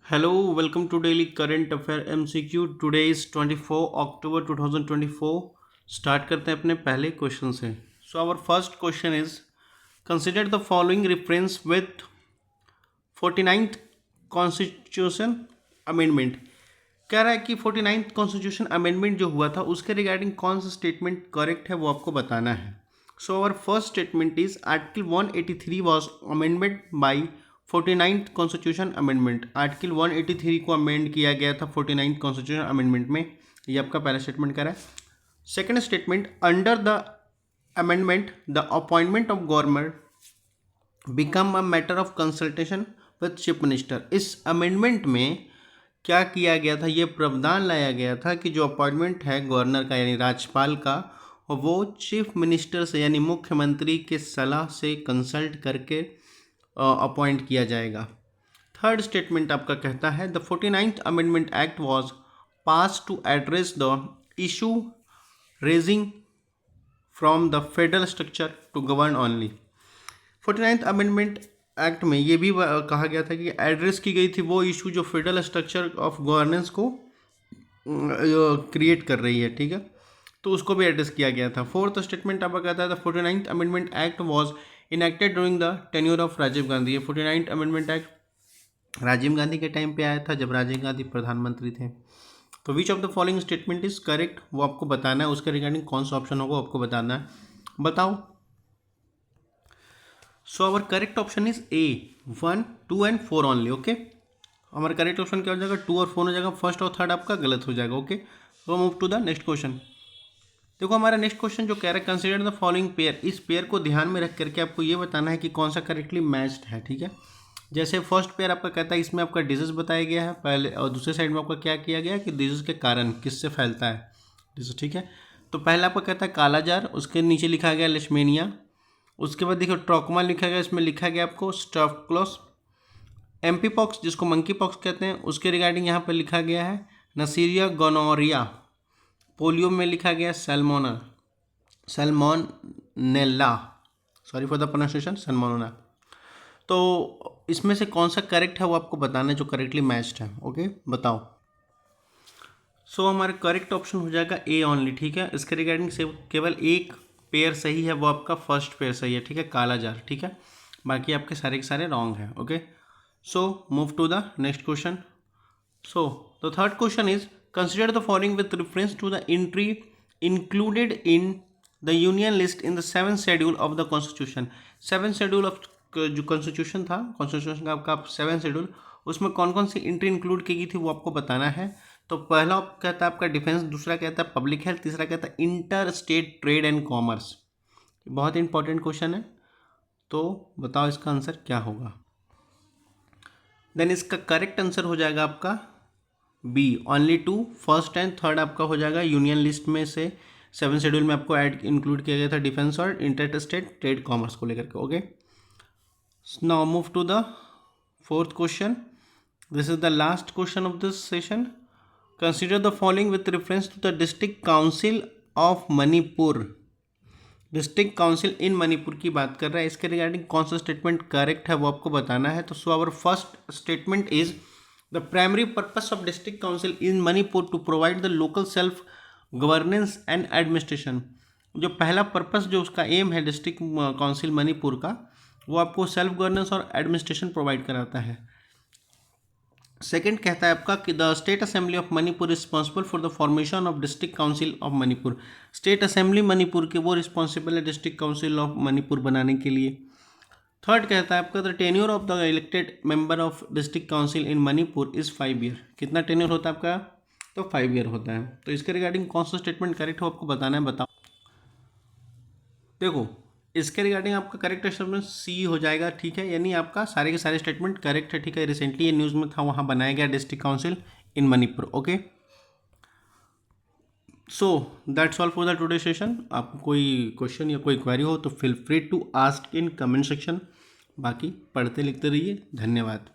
Hello, welcome to Daily Current Affair MCQ. Today is 24 October 2024. Start करते हैं अपने पहले क्वेश्चन से. So our first question is, consider the following reference with 49th Constitution Amendment. कह रहा है कि 49th Constitution Amendment जो हुआ था उसके रिगार्डिंग कौन सा स्टेटमेंट करेक्ट है वो आपको बताना है. So our first statement is Article 183 was amended by 49th constitution amendment. Article 183 को अमेंड किया गया था 49th कॉन्स्टिट्यूशन अमेंडमेंट में. ये आपका पहला स्टेटमेंट करा है. Second statement, under the amendment the appointment of governor become a matter of consultation with chief minister. इस अमेंडमेंट में क्या किया गया था, ये प्रावधान लाया गया था कि जो अपॉइंटमेंट है गवर्नर का यानी राज्यपाल का, वो चीफ मिनिस्टर से यानी मुख्यमंत्री के सलाह से कंसल्ट करके अपॉइंट किया जाएगा. थर्ड स्टेटमेंट आपका कहता है the 49th amendment act was pass to address the issue raising from the federal structure to govern only. 49th amendment act में ये भी कहा गया था कि एड्रेस की गई थी वो इशू जो फेडरल स्ट्रक्चर ऑफ गवर्नेंस को क्रिएट कर रही है. ठीक है, तो उसको भी एड्रेस किया गया था. फोर्थ स्टेटमेंट आपका कहता है the 49th amendment act was enacted during the tenure of Rajiv Gandhi. ये 49th amendment act Rajiv Gandhi के टाइम पे आया था जब राजीव गांधी प्रधानमंत्री थे. तो which of the following statement is correct वो आपको बताना है. उसके रिगार्डिंग कौन सा ऑप्शन होगा आपको बताना है. बताओ. So our correct option is A 1, 2 and 4 only. Okay, हमारा करेक्ट ऑप्शन क्या हो जाएगा, 2 और 4 हो जाएगा. फर्स्ट और थर्ड आपका गलत हो जाएगा. ओके, तो move to the next question. देखो हमारा नेक्स्ट क्वेश्चन जो कह रहा है कंसीडर द फॉलोइंग पेयर. इस पेयर को ध्यान में रख करके आपको ये बताना है कि कौन सा करेक्टली मैच्ड है. ठीक है, जैसे फर्स्ट पेयर आपका कहता है इसमें आपका डिजीज बताया गया है पहले, और दूसरे साइड में आपका क्या किया गया कि डिजीज के कारण किससे फैलता है डिजीज. ठीक है, तो पहला आपका कहता है कालाजार, उसके नीचे लिखा गया लेशमेनिया. उसके बाद देखो ट्रोकोमा लिखा गया, इसमें लिखा गया आपको स्टफक्लोस. एम्पी पॉक्स जिसको मंकी पॉक्स कहते हैं उसके रिगार्डिंग यहाँ पर लिखा गया है नसीरिया गोनोरिया. पोलियो में लिखा गया Salmonella. Sorry for the pronunciation, Salmonella. तो इसमें से कौन सा करेक्ट है वो आपको बताना है जो करेक्टली मैच्ड है. ओके, बताओ. सो हमारा करेक्ट ऑप्शन हो जाएगा ए ओनली. ठीक है, इसके रिगार्डिंग से केवल एक पेयर सही है, वो आपका फर्स्ट पेयर सही है. ठीक है, कालाजार. ठीक है, बाकी आपके सारे के सारे रॉन्ग हैं. Okay, so move to the next question. So the third question is consider the following with reference to the entry included in the union list in the 7th schedule of the constitution. 7th schedule of जो constitution था, constitution का आपका 7th schedule, उसमें कौन कौन सी entry include की गई थी वो आपको बताना है. तो पहला कहता है आपका डिफेंस, दूसरा कहता है पब्लिक हेल्थ, तीसरा कहता है inter state trade and commerce. बहुत इंपॉर्टेंट क्वेश्चन है, तो बताओ इसका आंसर क्या होगा. देन इसका करेक्ट आंसर हो जाएगा आपका B only 2. First and third आपका हो जाएगा यूनियन लिस्ट में से 7th शेड्यूल में आपको इंक्लूड किया गया था डिफेंस और इंटर स्टेट ट्रेड कॉमर्स को लेकर के. Okay, now move to the fourth question. This is the last question of this session. Consider the following with reference to the district council of Manipur. District council in Manipur की बात कर रहा है, इसके regarding कौन सा स्टेटमेंट करेक्ट है वो आपको बताना है. तो so our first statement is the primary purpose of district council in Manipur to provide the local self governance and administration. जो पहला पर्पस जो उसका एम है डिस्ट्रिक्ट काउंसिल मणिपुर का, वो आपको सेल्फ गवर्नेंस और एडमिनिस्ट्रेशन प्रोवाइड कराता है. सेकेंड कहता है आपका कि the state assembly of Manipur responsible for the formation of district council of Manipur. State assembly Manipur के वो रिस्पॉन्सिबल है डिस्ट्रिक्ट काउंसिल ऑफ मणिपुर बनाने के लिए. थर्ड कहता है आपका the tenure of the elected member of district council in Manipur is 5 year. कितना टेन्योर होता है आपका, तो 5 ईयर होता है. तो इसके रिगार्डिंग कौन सा स्टेटमेंट करेक्ट हो आपको बताना है. बताओ. देखो इसके रिगार्डिंग आपका करेक्ट स्टेटमेंट सी हो जाएगा. ठीक है, यानी आपका सारे के सारे स्टेटमेंट करेक्ट है. ठीक है, रिसेंटली ये न्यूज़ में था, वहाँ बनाया गया district council in Manipur. Okay, so that's all for the today session. आपको कोई क्वेश्चन या कोई क्वेरी हो तो feel free to ask in comment section. बाकी पढ़ते लिखते रहिए. धन्यवाद.